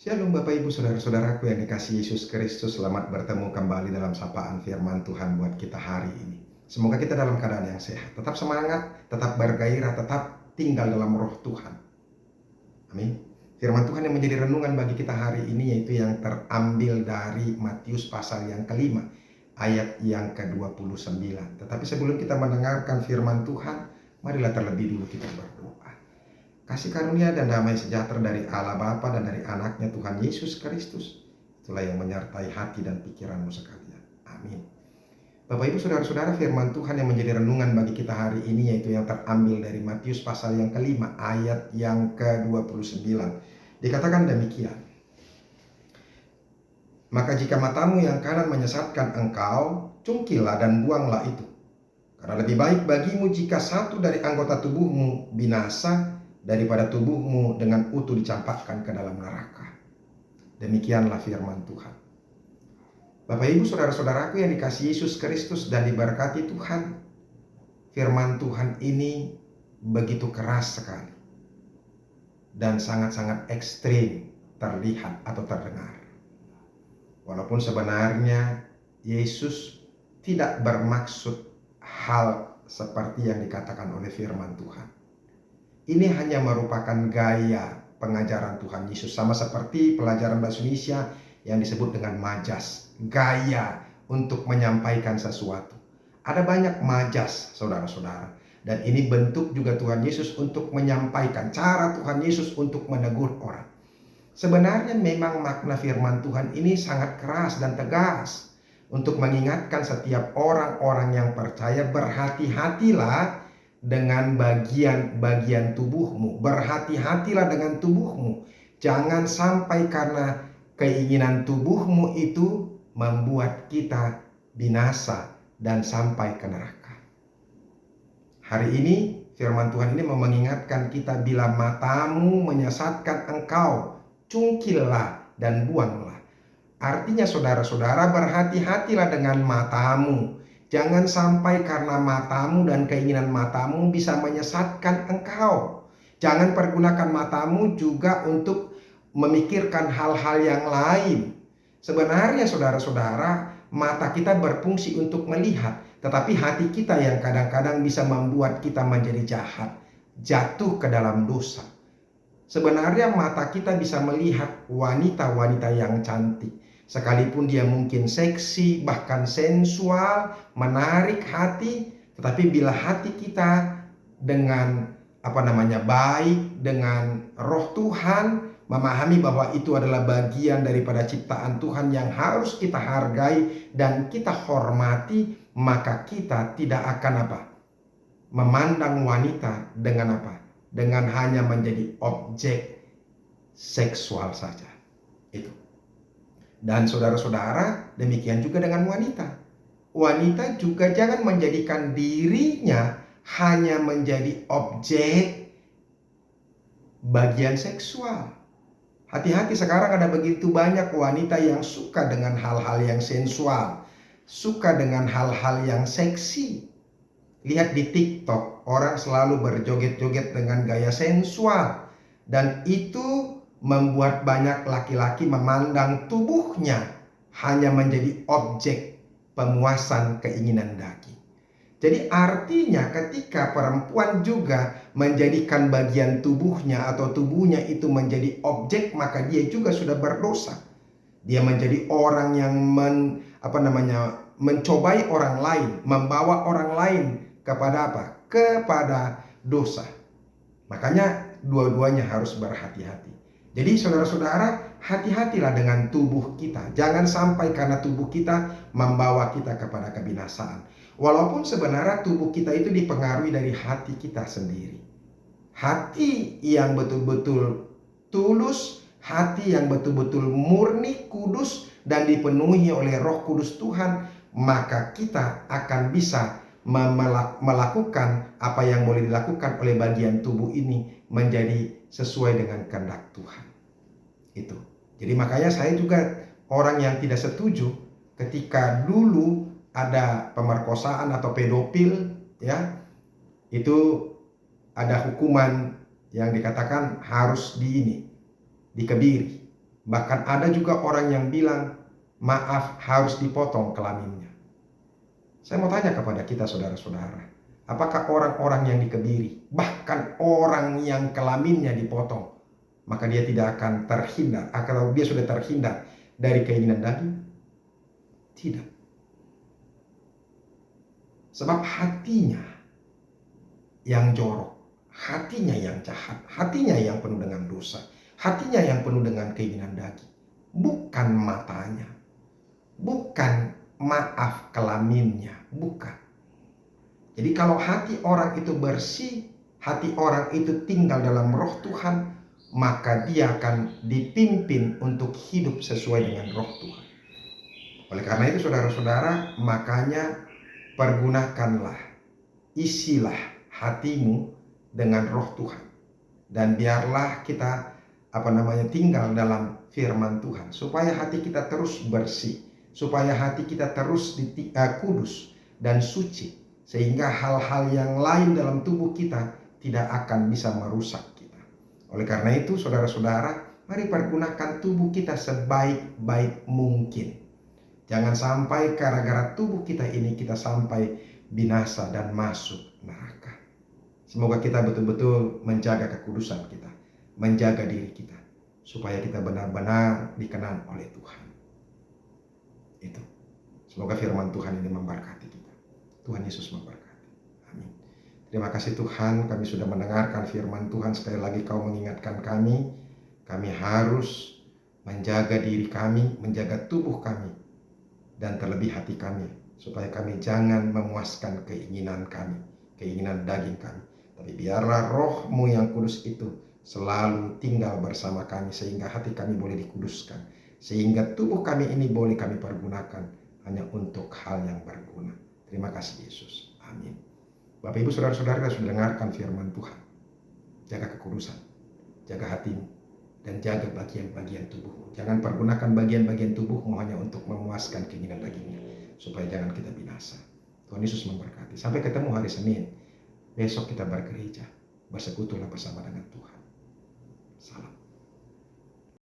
Shalom Bapak Ibu Saudara-saudaraku yang dikasihi Yesus Kristus. Selamat bertemu kembali dalam sapaan firman Tuhan buat kita hari ini. Semoga kita dalam keadaan yang sehat, tetap semangat, tetap bergairah, tetap tinggal dalam roh Tuhan. Amin. Firman Tuhan yang menjadi renungan bagi kita hari ini yaitu yang terambil dari Matius pasal yang kelima, ayat yang ke-29. Tetapi sebelum kita mendengarkan firman Tuhan, marilah terlebih dulu kita berdoa. Kasih karunia dan damai sejahtera dari Allah Bapa dan dari anaknya Tuhan Yesus Kristus, itulah yang menyertai hati dan pikiranmu sekalian. Amin. Bapak Ibu Saudara-saudara, firman Tuhan yang menjadi renungan bagi kita hari ini yaitu yang terambil dari Matius pasal yang kelima, ayat yang ke-29. Dikatakan demikian. Maka jika matamu yang kanan menyesatkan engkau, cungkilah dan buanglah itu. Karena lebih baik bagimu jika satu dari anggota tubuhmu binasa daripada tubuhmu dengan utuh dicampakkan ke dalam neraka. Demikianlah firman Tuhan. Bapak Ibu Saudara-saudaraku yang dikasihi Yesus Kristus dan diberkati Tuhan, firman Tuhan ini begitu keras sekali dan sangat-sangat ekstrim terlihat atau terdengar. Walaupun sebenarnya Yesus tidak bermaksud hal seperti yang dikatakan oleh firman Tuhan. Ini hanya merupakan gaya pengajaran Tuhan Yesus, sama seperti pelajaran bahasa Indonesia yang disebut dengan majas, gaya untuk menyampaikan sesuatu. Ada banyak majas, saudara-saudara, dan ini bentuk juga Tuhan Yesus untuk menyampaikan, cara Tuhan Yesus untuk menegur orang. Sebenarnya memang makna firman Tuhan ini sangat keras dan tegas untuk mengingatkan setiap orang-orang yang percaya, berhati-hatilah dengan bagian-bagian tubuhmu. Berhati-hatilah dengan tubuhmu. Jangan sampai karena keinginan tubuhmu itu membuat kita binasa dan sampai ke neraka. Hari ini firman Tuhan ini mengingatkan kita, bila matamu menyesatkan engkau, cungkillah dan buanglah. Artinya saudara-saudara, berhati-hatilah dengan matamu. Jangan sampai karena matamu dan keinginan matamu bisa menyesatkan engkau. Jangan pergunakan matamu juga untuk memikirkan hal-hal yang lain. Sebenarnya saudara-saudara, mata kita berfungsi untuk melihat, tetapi hati kita yang kadang-kadang bisa membuat kita menjadi jahat, jatuh ke dalam dosa. Sebenarnya mata kita bisa melihat wanita-wanita yang cantik, sekalipun dia mungkin seksi, bahkan sensual, menarik hati, tetapi bila hati kita dengan baik, dengan roh Tuhan, memahami bahwa itu adalah bagian daripada ciptaan Tuhan yang harus kita hargai dan kita hormati, maka kita tidak akan memandang wanita dengan dengan hanya menjadi objek seksual saja. Itu. Dan saudara-saudara, demikian juga dengan wanita. Wanita juga jangan menjadikan dirinya hanya menjadi objek bagian seksual. Hati-hati, sekarang ada begitu banyak wanita yang suka dengan hal-hal yang sensual, suka dengan hal-hal yang seksi. Lihat di TikTok, orang selalu berjoget-joget dengan gaya sensual, dan itu membuat banyak laki-laki memandang tubuhnya hanya menjadi objek pemuasan keinginan daging. Jadi artinya ketika perempuan juga menjadikan bagian tubuhnya atau tubuhnya itu menjadi objek, maka dia juga sudah berdosa. Dia menjadi orang yang mencobai orang lain, membawa orang lain kepada kepada dosa. Makanya dua-duanya harus berhati-hati. Jadi saudara-saudara, hati-hatilah dengan tubuh kita. Jangan sampai karena tubuh kita membawa kita kepada kebinasaan. Walaupun sebenarnya tubuh kita itu dipengaruhi dari hati kita sendiri. Hati yang betul-betul tulus, hati yang betul-betul murni, kudus, dan dipenuhi oleh Roh Kudus Tuhan, maka kita akan bisa melakukan apa yang boleh dilakukan oleh bagian tubuh ini menjadi sesuai dengan kehendak Tuhan. Itu. Jadi makanya saya juga orang yang tidak setuju ketika dulu ada pemerkosaan atau pedofil, ya, itu ada hukuman yang dikatakan harus dikebiri. Bahkan ada juga orang yang bilang, maaf harus dipotong kelaminnya. Saya mau tanya kepada kita saudara-saudara, apakah orang-orang yang dikebiri, bahkan orang yang kelaminnya dipotong, maka dia tidak akan terhindar, kalau dia sudah terhindar dari keinginan daging? Tidak. Sebab hatinya yang jorok, hatinya yang jahat, hatinya yang penuh dengan dosa, hatinya yang penuh dengan keinginan daging. Bukan matanya, bukan maaf kelaminnya, bukan. Jadi kalau hati orang itu bersih, hati orang itu tinggal dalam roh Tuhan, maka dia akan dipimpin untuk hidup sesuai dengan roh Tuhan. Oleh karena itu saudara-saudara, makanya pergunakanlah, isilah hatimu dengan roh Tuhan. Dan biarlah kita tinggal dalam firman Tuhan, supaya hati kita terus bersih, supaya hati kita terus kudus dan suci, sehingga hal-hal yang lain dalam tubuh kita tidak akan bisa merusak kita. Oleh karena itu saudara-saudara, mari pergunakan tubuh kita sebaik-baik mungkin. Jangan sampai gara-gara tubuh kita ini kita sampai binasa dan masuk neraka. Semoga kita betul-betul menjaga kekudusan kita, menjaga diri kita, supaya kita benar-benar dikenal oleh Tuhan. Itu. Semoga firman Tuhan ini memberkati kita. Tuhan Yesus memberkati. Amin. Terima kasih Tuhan, kami sudah mendengarkan firman Tuhan. Sekali lagi Kau mengingatkan kami harus menjaga diri kami, menjaga tubuh kami, dan terlebih hati kami, supaya kami jangan memuaskan keinginan kami, keinginan daging kami. Tapi biarlah roh-Mu yang kudus itu selalu tinggal bersama kami, sehingga hati kami boleh dikuduskan, sehingga tubuh kami ini boleh kami pergunakan hanya untuk hal yang berguna. Terima kasih Yesus. Amin. Bapak Ibu Saudara-saudara sudah dengarkan firman Tuhan. Jaga kekudusan, jaga hatimu, dan jaga bagian-bagian tubuhmu. Jangan pergunakan bagian-bagian tubuhmu hanya untuk memuaskan keinginan dagingnya, supaya jangan kita binasa. Tuhan Yesus memberkati. Sampai ketemu hari Senin. Besok kita bergereja, bersekutulah bersama dengan Tuhan. Salam.